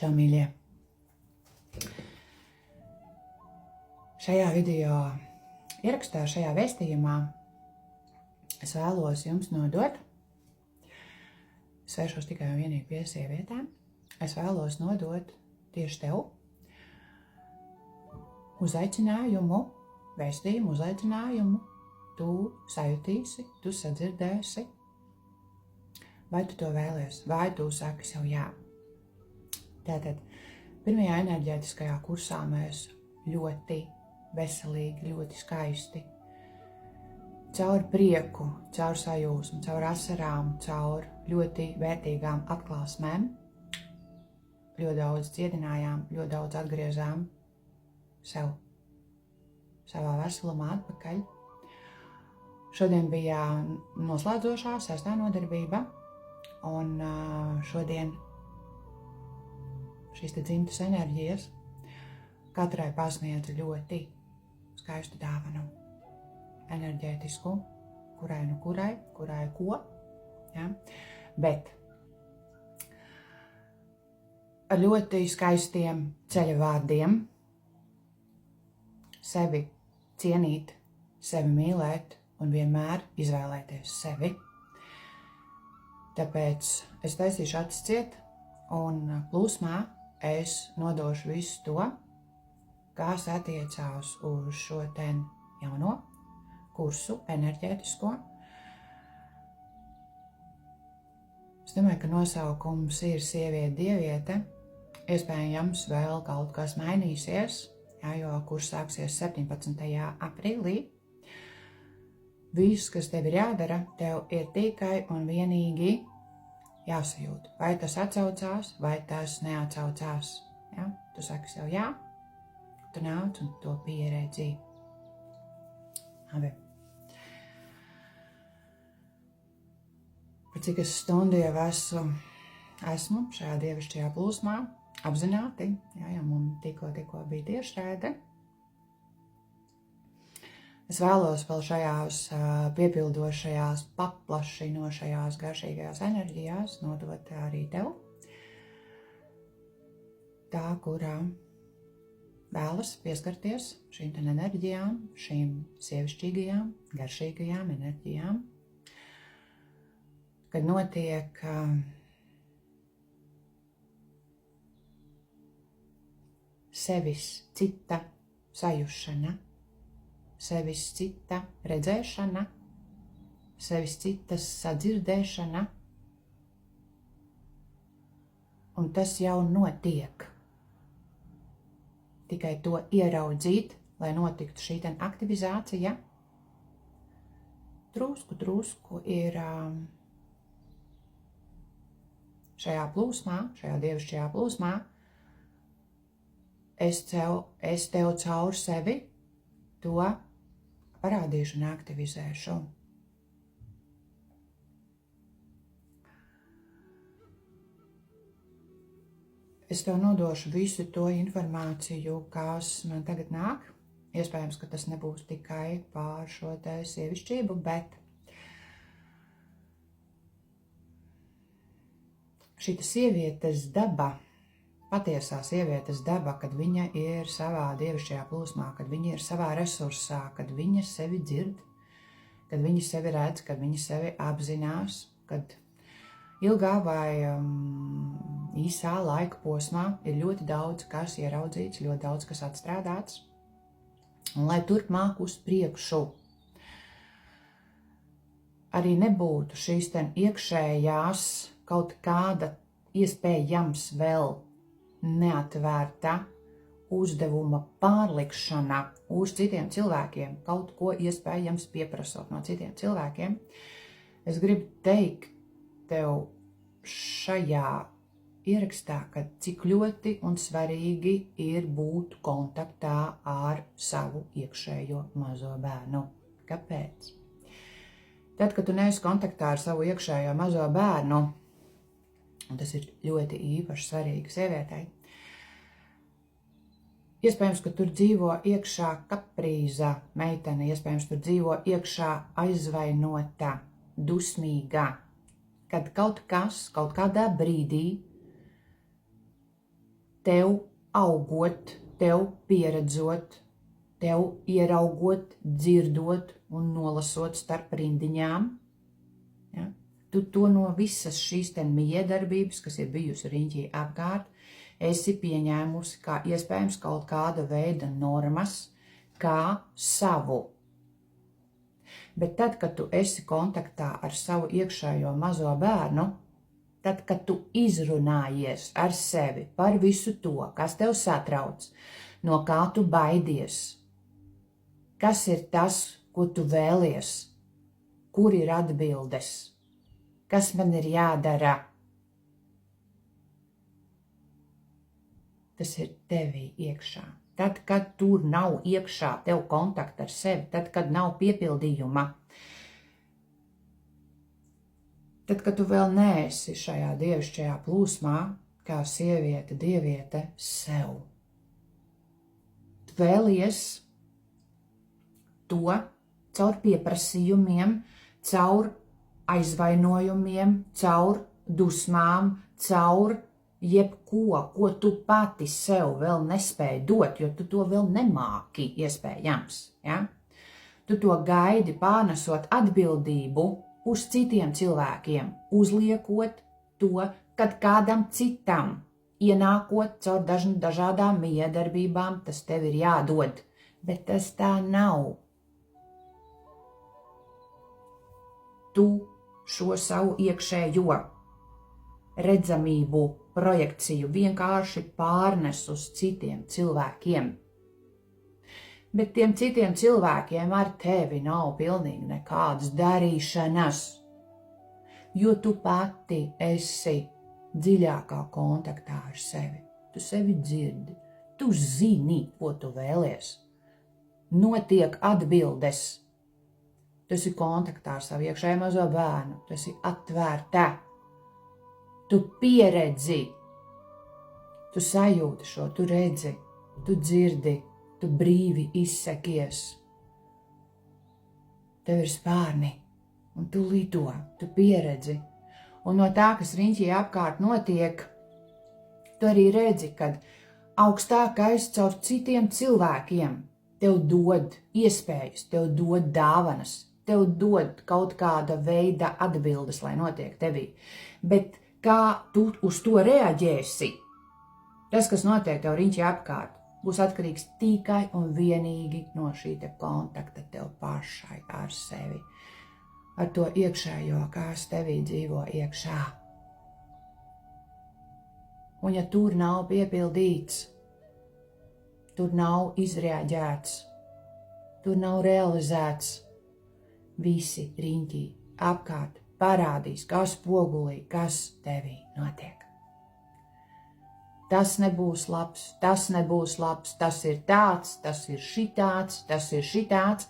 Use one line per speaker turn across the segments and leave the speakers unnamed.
Čau, mīļie! Šajā video ierakstā, šajā vēstījumā es vēlos jums nodot, es vēršos tikai un vienīgi pie sievietēm, es vēlos nodot tieši tev uzaicinājumu, vēstījumu, uzaicinājumu, tu sajutīsi, tu sadzirdēsi, vai tu to vēlies, vai tu saki sev jā. Tātad, pirmajā enerģētiskajā kursā mēs ļoti veselīgi, ļoti skaisti, caur prieku, caur sajūsmu, caur asarām, caur ļoti vērtīgām atklāsmēm, ļoti daudz dziedinājām, ļoti daudz atgriezām sev, savā veselumā atpakaļ. Šodien bija noslēdzošā 6. nodarbība, un šodien šīs te dzimtas enerģijas katrai pasniedz ļoti skaistu dāvanu, enerģētisku, kurai ko, ja? Bet ar ļoti skaistiem ceļa vārdiem sevi cienīt, sevi mīlēt un vienmēr izvēlēties sevi. Tāpēc es taisīšu acis ciet un plūsmā es nodošu visu to, kas attiecās uz šo ten jauno kursu enerģētisko. Es domāju, ka nosaukums ir sieviete, dieviete. Iespējams, vēl kaut kas mainīsies, jo kurs sāksies 17. aprīlī. Viss, kas tev ir jādara, tev ir tikai un vienīgi jāsajūt, vai tas atsaucās, vai tas neatsaucās. Ja? Tu saki sev jā, tu nāc un to pieredzi. Labi. Par cik es stundu jau esmu šajā dievišķajā plūsmā, apzināti, jo man tikko bija tiešraide. Es vēlos vēl šajās piepildošajās, paplašinošajās, garšīgajās enerģijās nodot arī tev. Tā, kurā vēlas pieskarties šīm enerģijām, šīm sievišķīgajām, garšīgajām enerģijām, kad notiek sevis cita sajušana, sevis cita redzēšana, sevis citas sadzirdēšana, un tas jau notiek. Tikai to ieraudzīt, lai notiktu šī aktivizācija, drusku ir šajā plūsmā, šajā dievišķajā plūsmā, es tev caur sevi to parādīšu un aktivizēšu. Es tev nodošu visu to informāciju, kas man tagad nāk. Iespējams, ka tas nebūs tikai pār šo te sievišķību, bet šita sievietes daba, patiesā sievietes daba, kad viņa ir savā dievišķajā plūsmā, kad viņa ir savā resursā, kad viņa sevi dzird, kad viņa sevi redz, kad viņa sevi apzinās, kad ilgā vai īsā laika posmā ir ļoti daudz kas ieraudzīts, ļoti daudz kas atstrādāts, un lai turpmāk uz priekšu arī nebūtu šīs ten iekšējās kaut kāda iespējams vēl neatvērta uzdevuma pārlikšana uz citiem cilvēkiem, kaut ko iespējams pieprasot no citiem cilvēkiem. Es gribu teikt tev šajā ierakstā, ka cik ļoti un svarīgi ir būt kontaktā ar savu iekšējo mazo bērnu. Kāpēc? Tad, kad tu neesi kontaktā ar savu iekšējo mazo bērnu, un tas ir ļoti īpaši svarīgi sievietei, iespējams, ka tur dzīvo iekšā kaprīza meitene, iespējams, tur dzīvo iekšā aizvainota, dusmīga, kad kaut kas, kaut kādā brīdī tev augot, tev pieredzot, tev ieraugot, dzirdot un nolasot starp rindiņām. Ja? Tu to no visas šīs miedarbības, kas ir bijusi riņķī apkārt, esi pieņēmusi kā iespējams kaut kāda veida normas, kā savu. Bet tad, kad tu esi kontaktā ar savu iekšējo mazo bērnu, tad, kad tu izrunājies ar sevi par visu to, kas tev satrauc, no kā tu baidies, kas ir tas, ko tu vēlies, kur ir atbildes, kas man ir jādara, tas ir tevī iekšā. Tad, kad tur nav iekšā tev kontakta ar sevi, tad, kad nav piepildījuma, tad, kad tu vēl neesi šajā dievišķajā plūsmā, kā sieviete, dieviete sev. Tu vēlies to caur pieprasījumiem, caur aizvainojumiem, caur dusmām, caur jebko, ko tu pati sev vēl nespēji dot, jo tu to vēl nemāki iespējams. Ja? Tu to gaidi pārnesot atbildību uz citiem cilvēkiem, uzliekot to, kad kādam citam ienākot caur dažādām miedarbībām, tas tev ir jādod, bet tas tā nav. Tu šo savu iekšējo redzamību, projekciju vienkārši pārnes uz citiem cilvēkiem. Bet tiem citiem cilvēkiem ar tevi nav pilnīgi nekādas darīšanas, jo tu pati esi dziļākā kontaktā ar sevi. Tu sevi dzirdi, tu zini, ko tu vēlies. Notiek atbildes. Tu esi kontaktā ar savu iekšējo mazo bērnu, tu esi atvērta. Tu pieredzi, tu sajūti šo, tu redzi, tu dzirdi, tu brīvi izsakies. Tev ir spārni, un tu lido, tu pieredzi. Un no tā, kas riņķī apkārt notiek, tu arī redzi, kad augstākais caur citiem cilvēkiem tev dod iespējas, tev dod dāvanas, tev dod kaut kāda veida atbildes, lai notiek tevī. Bet kā tu uz to reaģēsi, tas, kas notiek tev riņķī apkārt, būs atkarīgs tikai un vienīgi no šī te kontakta tev pašai ar sevi, ar to iekšējo, kas tevī dzīvo iekšā. Un ja tur nav piepildīts, tur nav izreaģēts, tur nav realizēts, visi riņķī apkārt parādīs, kā spogulī, kas tevī notiek. Tas nebūs labs, tas nebūs labs, tas ir tāds, tas ir šitāds, tas ir šitāds,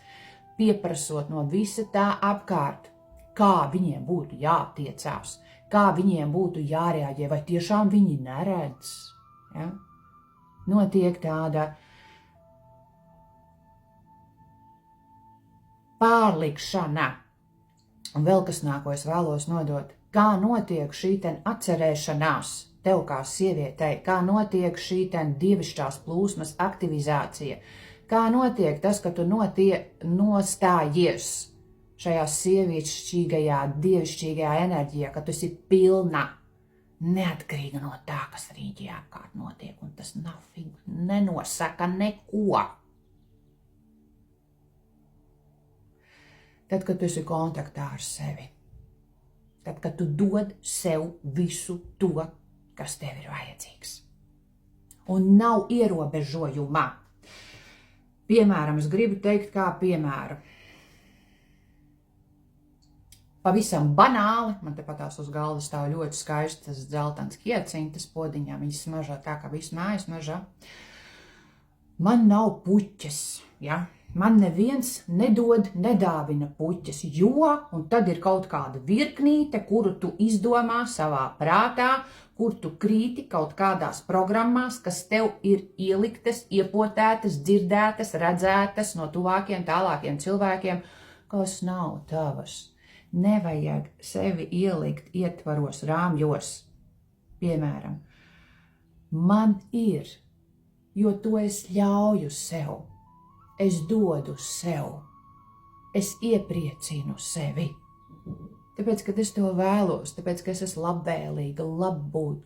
pieprasot no visa tā apkārt, kā viņiem būtu jātiecās, kā viņiem būtu jārēģē, vai tiešām viņi neredz. Ja? Notiek tāda pārlikšana. Un vēl kas nāko, es vēlos nodot, kā notiek šī atcerēšanās tev kā sievietei, kā notiek šī dievišķās plūsmas aktivizācija, kā notiek tas, ka tu nostājies šajā sievišķīgajā, dievišķīgajā enerģijā, ka tu esi pilna, neatkarīga no tā, kas riņķī apkārt notiek, un tas nenosaka neko. Tad, kad tu esi kontaktā ar sevi, tad, kad tu dod sev visu to, kas tev ir vajadzīgs. Un nav ierobežojuma. Piemēram, es gribu teikt kā piemēru. Pavisam banāli, man tepatās uz galda stāv ļoti skaistas dzeltens hiacintas podiņā, viņas smažā tā kā visu mājas mažā. Man nav puķes, ja? Man neviens nedod, nedāvina puķes, jo, un tad ir kaut kāda virknīte, kuru tu izdomā savā prātā, kur tu krīti kaut kādās programmās, kas tev ir ieliktas, iepotētas, dzirdētas, redzētas no tuvākiem, tālākiem cilvēkiem, kas nav tavas. Nevajag sevi ielikt ietvaros, rāmjos. Piemēram, Man ir, jo to es ļauju sev, es dodu sev, es iepriecinu sevi. Tāpēc, kad es to vēlos, tāpēc, ka es esmu labvēlīga,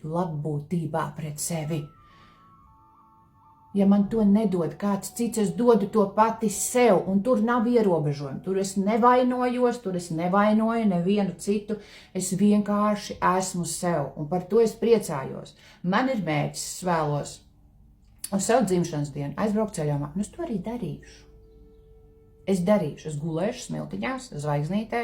labbūtībā pret sevi. Ja man to nedod kāds cits, es dodu to pati sev, un tur nav ierobežojumi. Tur es nevainojos, tur es nevainoju nevienu citu, es vienkārši esmu sev, un par to es priecājos. Man ir mērķis, es vēlos uz savu dzimšanas dienu aizbraukt ceļojumā, un es to arī darīšu. Es gulēšu smiltiņās, zvaigznītē,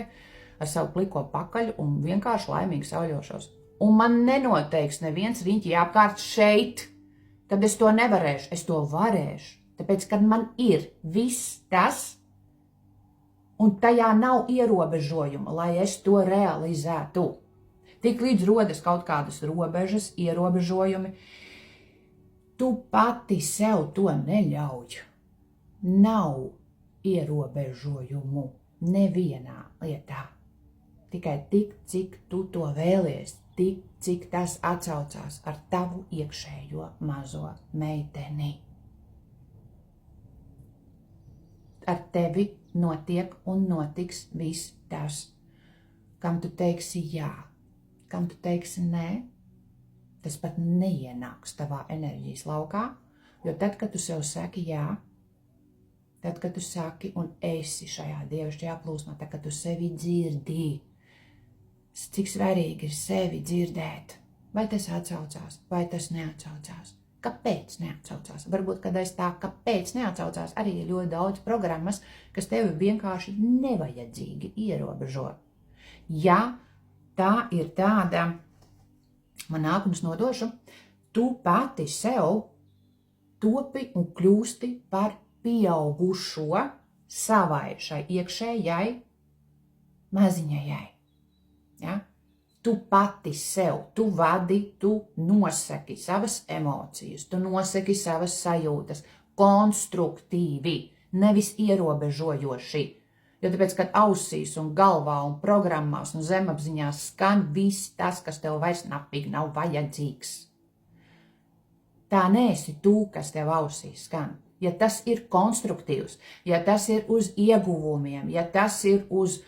ar savu pliko pakaļu un vienkārši laimīgi sauļošos. Un man nenoteiks neviens riņķi apkārt šeit, kad es to nevarēšu, es to varēšu. Tāpēc, kad man ir viss tas, un tajā nav ierobežojuma, lai es to realizētu. Tik līdz rodas kaut kādas robežas, ierobežojumi, tu pati sev to neļauj. Nav ierobežojumu nevienā lietā. Tikai tik, cik tu to vēlies, tik, cik tas atsaucās ar tavu iekšējo mazo meiteni. Ar tevi notiek un notiks viss tas, kam tu teiksi jā, kam tu teiksi nē, tas pat neienāks tavā enerģijas laukā, jo tad, kad tu sev saki jā, tad, kad tu saki un esi šajā dievišķajā plūsmā, tad, kad tu sevi dzirdi, cik svarīgi ir sevi dzirdēt, vai tas atsaucās, vai tas neatsaucās. Kāpēc neatsaucās? Varbūt, kad es tā, kāpēc neatsaucās, arī ir ļoti daudz programmas, kas tevi vienkārši nevajadzīgi ierobežo. Ja tā ir tāda, man nāk un es nodošu, tu pati sev topi un kļūsti par pieaugušo savai šai iekšējai maziņajai. Ja? Tu pati sev, tu vadi, tu nosaki savas emocijas, tu nosaki savas sajūtas konstruktīvi, nevis ierobežojoši. Jo tāpēc, kad ausīs un galvā un programmās un zemapziņās skan viss tas, kas tev vairs napīgi nav vajadzīgs. Tā neesi tu, kas tev ausīs skan. Ja tas ir konstruktīvs, ja tas ir uz ieguvumiem, ja tas ir uz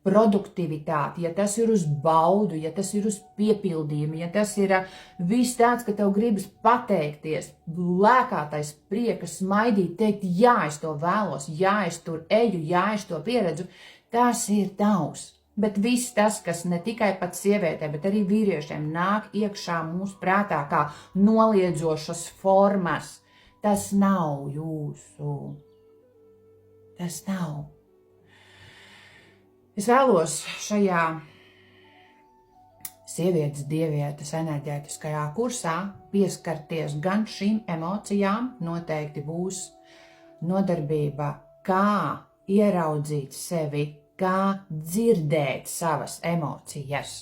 produktivitāti, ja tas ir uz baudu, ja tas ir uz piepildījumu, ja tas ir viss tāds, ka tev gribas pateikties, lēkātais prieka, smaidīt, teikt, jā, es to vēlos, jā, es tur eju, jā, es to pieredzu, tas ir tavs. Bet viss tas, kas ne tikai pat sievietē, bet arī vīriešiem nāk iekšā mūsu prātā kā noliedzošas formas, tas nav jūsu. Tas nav. Es vēlos šajā sievietes dievietes enerģētiskajā kursā pieskarties gan šīm emocijām, noteikti būs nodarbība, kā ieraudzīt sevi, kā dzirdēt savas emocijas,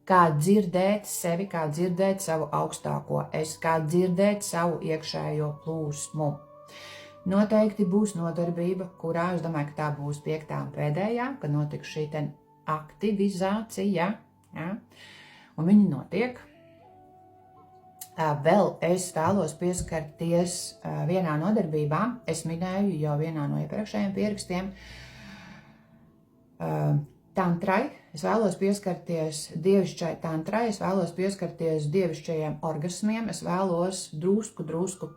kā dzirdēt sevi, kā dzirdēt savu augstāko es, kā dzirdēt savu iekšējo plūsmu. Noteikti būs nodarbība, kurā es domāju, ka tā būs 5. un pēdējā, kad notiks šī aktivizācija, ja? Un viņi notiek. Vēl es vēlos pieskarties vienā nodarbībā, es minēju jau vienā no iepriekšējiem pierakstiem, tantrai, es vēlos pieskarties dievišķai tantrai, es vēlos pieskarties dievišķajiem orgasmiem, es vēlos drusku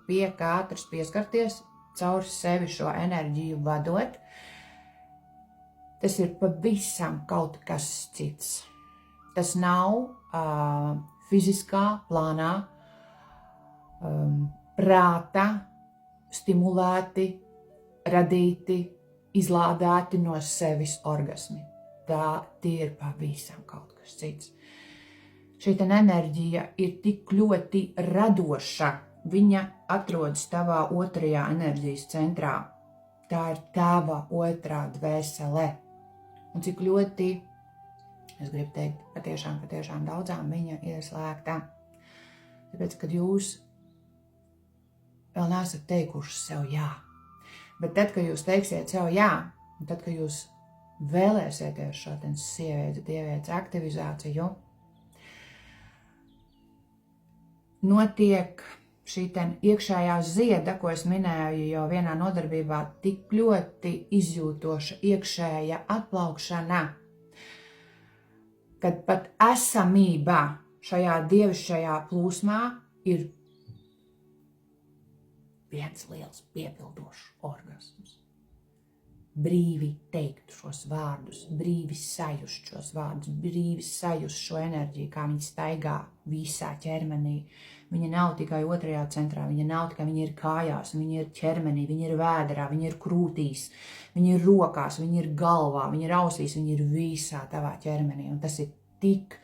pie katras pieskarties, caur sevi šo enerģiju vadot. Tas ir pavisam kaut kas cits. Tas nav fiziskā plānā prāta stimulēti, radīti, izlādēti no sevis orgasmi. Tie ir pavisam kaut kas cits. Šī enerģija ir tik ļoti radoša. Viņa atrodas tavā otrajā enerģijas centrā. Tā ir tava otrā dvēsele. Un cik ļoti, es gribu teikt, patiešām daudzām viņa ir slēgta. Tāpēc, kad jūs vēl neesat teikuši sev jā. Bet tad, kad jūs teiksiet sev jā, un tad, kad jūs vēlēsieties šo sievietes dievietes aktivizāciju, notiek šī iekšējā zieda, ko es minēju jau vienā nodarbībā, tik ļoti izjūtoša iekšēja atplaukšana, kad pat esamība šajā dievišķajā plūsmā ir viens liels piepildošs orgasms. Brīvi teikt šos vārdus, brīvi sajust šos vārdus, brīvi sajust šo enerģiju, kā viņi staigā visā ķermenī. Viņa nav tikai otrajā centrā, viņa nav tikai, viņa ir kājās, viņa ir ķermenī, viņa ir vēderā, viņa ir krūtīs, viņa ir rokās, viņa ir galvā, viņa ir ausīs, viņa ir visā tavā ķermenī. Un tas ir tik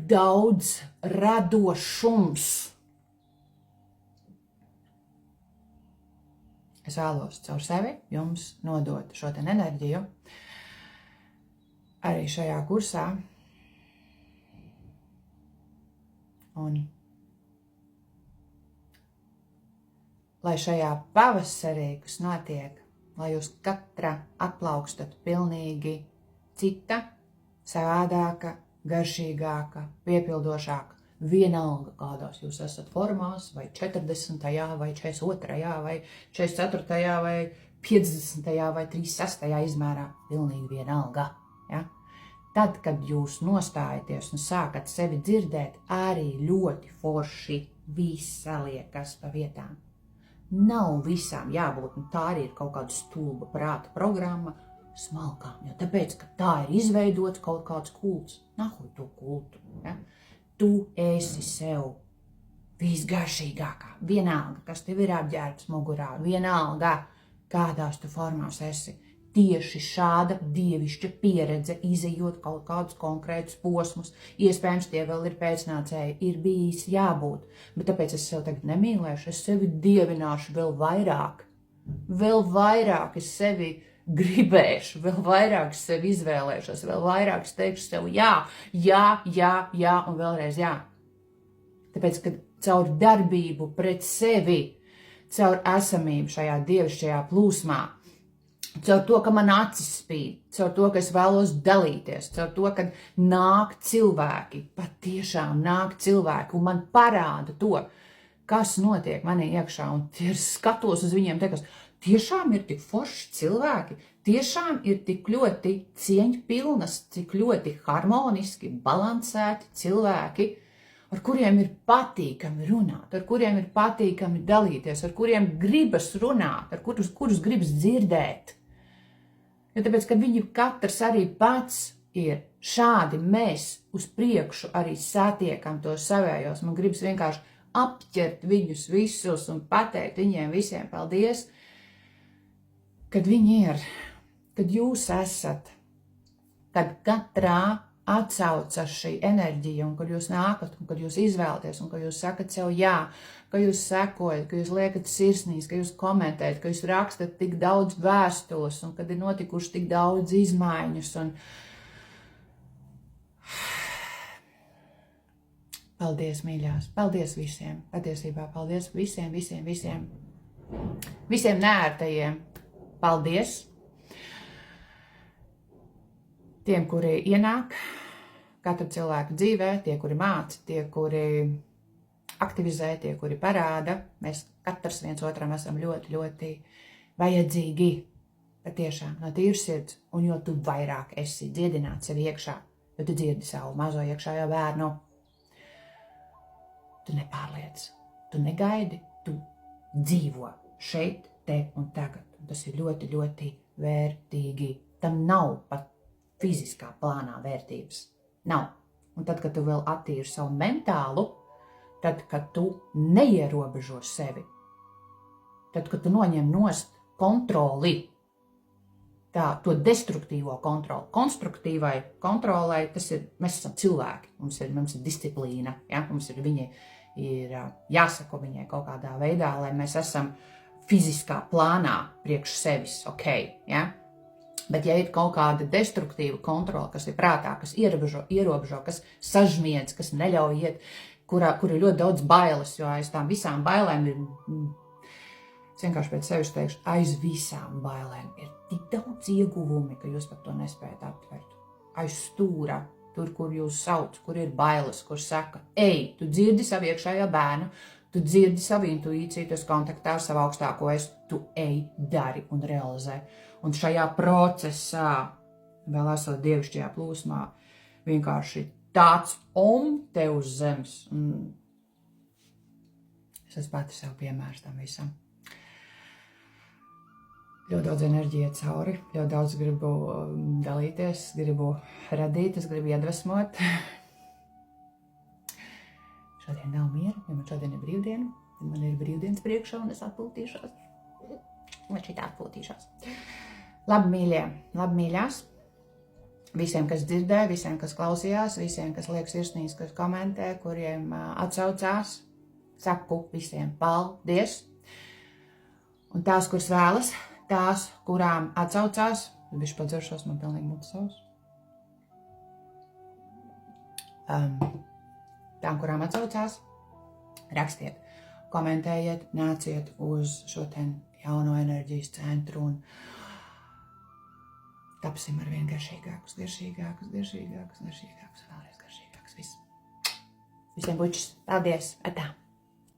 daudz radošums. Es vēlos caur sevi jums nodot šo enerģiju arī šajā kursā. Un lai šajā pavasarī, kas notiek, lai jūs katra atplaukstat pilnīgi cita, savādāka, garšīgāka, piepildošāka, vienalga kādās jūs esat formās, vai 40. vai 42. vai 44. vai 50. vai 36. izmērā, pilnīgi vienalga. Ja? Tad, kad jūs nostājaties un sākat sevi dzirdēt, arī ļoti forši viss saliekas pa vietām. Nav visām jābūt, un tā arī ir kaut kāda stulba prāta programma, smalkām, jo tāpēc, ka tā ir izveidots kaut kāds kults. Nahuj to kultu, ja? Tu esi sev visgaršīgākā, vienalga, kas tev ir apģērbts mugurā, vienalga, kādās tu formās esi. Tieši šāda dievišķa pieredze, izejot kaut kādus konkrētus posmus, iespējams tie vēl ir pēcnācēji, ir bijis jābūt, bet tāpēc es sev tagad nemīlēšu, es sevi dievināšu vēl vairāk es sevi gribēšu, vēl vairāk sevi izvēlēšos, vēl vairāk teikšu sev jā, un vēlreiz jā. Tāpēc, kad caur darbību pret sevi, caur esamību šajā dievišķajā plūsmā, caur to, ka man acis spīd, caur to, ka es vēlos dalīties, caur to, ka nāk cilvēki, patiešām nāk cilvēki un man parāda to, kas notiek manī iekšā, un skatos uz viņiem, teikas, tiešām ir tik forši cilvēki, tiešām ir tik ļoti cieņpilnas, tik ļoti harmoniski, balansēti cilvēki, ar kuriem ir patīkami runāt, ar kuriem ir patīkami dalīties, ar kuriem gribas runāt, ar kurus gribas dzirdēt. Jo tāpēc, ka viņi katrs arī pats ir šādi, mēs uz priekšu arī satiekam tos savējos. Man gribas vienkārši apķert viņus visus un pateikt viņiem visiem paldies, kad viņi ir, kad jūs esat, kad katrā atsaucas šī enerģija, un kad jūs nākat, un kad jūs izvēlaties, un kad jūs sakat sev jā, ka jūs sekojat, ka jūs liekat sirsnīs, ka jūs komentējat, ka jūs rakstat tik daudz vēstules, un kad ir notikuši tik daudz izmaiņas, un paldies, mīļās, paldies visiem, patiesībā paldies visiem neērtajiem. Paldies tiem, kuri ienāk katra cilvēka dzīvē, tie, kuri māca, tie, kuri aktivizē, tie, kuri parāda. Mēs katrs viens otram esam ļoti, ļoti vajadzīgi, patiešām no tīras sirds, un jo tu vairāk esi dziedināts sevi iekšā, jo tu dzirdi savu mazo iekšējo bērnu. Tu nepārliec, tu negaidi, tu dzīvo šeit, te un tagad. Tas ir ļoti, ļoti vērtīgi. Tam nav pat fiziskā plānā vērtības. Nav. Un tad, kad tu vēl attīri savu mentālu, tad, kad tu neierobežo sevi, tad, kad tu noņem nost kontroli, to destruktīvo kontroli, konstruktīvai kontrolai, tas ir, mēs esam cilvēki, mums ir disciplīna, ja? Mums viņi ir jāsako viņai kaut kādā veidā, lai mēs esam fiziskā plānā priekš sevis, ok, ja? Bet ja ir kaut kāda destruktīva kontrola, kas ir prātā, kas ierobežo, kas sažmiedz, kas neļauj iet, kur ir ļoti daudz bailes, jo aiz tām visām bailēm ir, es vienkārši pēc sevis teikšu, aiz visām bailēm ir tik daudz ieguvumi, ka jūs pat to nespējat aptvert. Aiz stūra tur, kur jūs sauc, kur ir bailes, kur saka, ej, tu dzirdi savu iekšējo bērnu, tu dzirdi savu intuīciju, tu esi kontaktā ar savu augstāko es, tu ej, dari un realizē. Un šajā procesā, vēl esot dievišķajā plūsmā, vienkārši tāds te uz zemes. Es esmu pati sev piemērs tam visam. Ļoti daudz enerģija cauri, ļoti daudz gribu dalīties, gribu radīt, es gribu iedvesmot. Šodien nav miera, ja man šodien ir brīvdiena, tad man ir brīvdienas priekšā un es atpūtīšos. Man šitā atpūtīšos. Labi, mīļie, labi, mīļās. Visiem, kas dzirdēja, visiem, kas klausījās, visiem, kas liek sirsnīs, kas komentē, kuriem atsaucās, saku visiem paldies. Un tās, kuras vēlas, tās, kurām atsaucās, bišķi padzeršos, man pilnīgi mutes savs. Tām, kurām atsaucās, rakstiet, komentējiet, nāciet uz šo ten jauno enerģijas centru un tapsim ar vien garšīgākus, vēlreiz garšīgākus. Viss. Visiem bučus. Paldies. Atā.